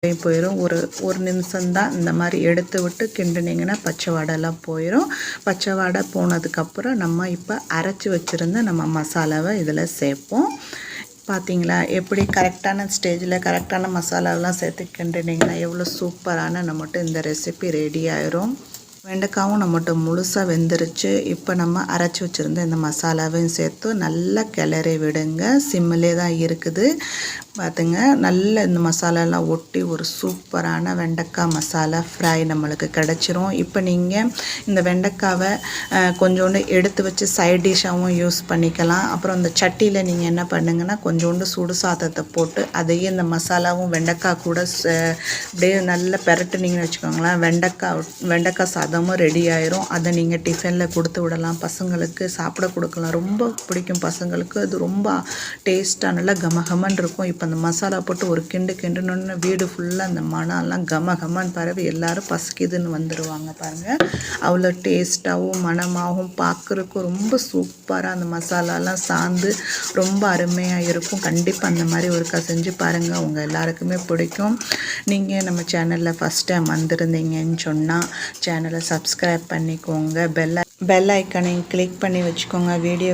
போயிடும். ஒரு நிமிஷம் தான் இந்த மாதிரி எடுத்து விட்டு கிண்டுனீங்கன்னா பச்சை வாடைலாம் போயிடும். பச்சை வாடை போனதுக்கப்புறம் நம்ம இப்போ அரைச்சி வச்சுருந்த நம்ம மசாலாவை இதில் சேர்ப்போம். பார்த்தீங்களா எப்படி கரெக்டான ஸ்டேஜில் கரெக்டான மசாலாவெலாம் சேர்த்து கிண்டுனீங்கன்னா எவ்வளோ சூப்பரான நம்மகிட்ட இந்த ரெசிபி ரெடி ஆயிரும். வெண்டைக்காவும் நம்மகிட்ட முழுசாக வெந்துருச்சு. இப்போ நம்ம அரைச்சி வச்சுருந்த இந்த மசாலாவையும் சேர்த்து நல்லா கிளறி விடுங்க. சிம்மிலே தான் இருக்குது. பார்த்துங்க நல்லா இந்த மசாலாலாம் ஒட்டி ஒரு சூப்பரான வெண்டைக்காய் மசாலா ஃப்ரை நம்மளுக்கு கிடச்சிரும். இப்போ நீங்கள் இந்த வெண்டைக்காவை கொஞ்சோண்டு எடுத்து வச்சு சைட் டிஷ்ஷாகவும் யூஸ் பண்ணிக்கலாம். அப்புறம் இந்த சட்டியில் நீங்கள் என்ன பண்ணுங்கன்னா கொஞ்சோண்டு சுடு சாதத்தை போட்டு அதையே இந்த மசாலாவும் வெண்டைக்காய் கூட அப்படியே நல்லா பெரட்டுனீங்கன்னு வச்சுக்கோங்களேன். வெண்டைக்காய் சாதமும் ரெடி ஆயிரும். அதை நீங்கள் டிஃபனில் கொடுத்து விடலாம். பசங்களுக்கு சாப்பிட கொடுக்கலாம். ரொம்ப பிடிக்கும் பசங்களுக்கு. அது ரொம்ப டேஸ்ட்டாக நல்லா கமகமன்னு இருக்கும். இப்போ அந்த மசாலா போட்டு ஒரு கிண்டுனோன்னு வீடு ஃபுல்லாக அந்த மணம்லாம் கமகமன்னு பரவி எல்லோரும் பசிக்குதுன்னு வந்துடுவாங்க பாருங்கள். அவ்வளோ டேஸ்ட்டாகவும் மணமாகவும் பார்க்குறக்கும் ரொம்ப சூப்பராக அந்த மசாலாலாம் சார்ந்து ரொம்ப அருமையாக இருக்கும். கண்டிப்பாக அந்த மாதிரி ஒருக்கா செஞ்சு பாருங்கள். உங்கள் எல்லாருக்குமே பிடிக்கும். நீங்கள் நம்ம சேனலில் ஃபஸ்ட் டைம் வந்திருந்தீங்கன்னு சொன்னால் சேனலை சப்ஸ்கிரைப் பண்ணிக்கோங்க. பெல் ஐக்கானையும் கிளிக் பண்ணி வச்சுக்கோங்க. வீடியோ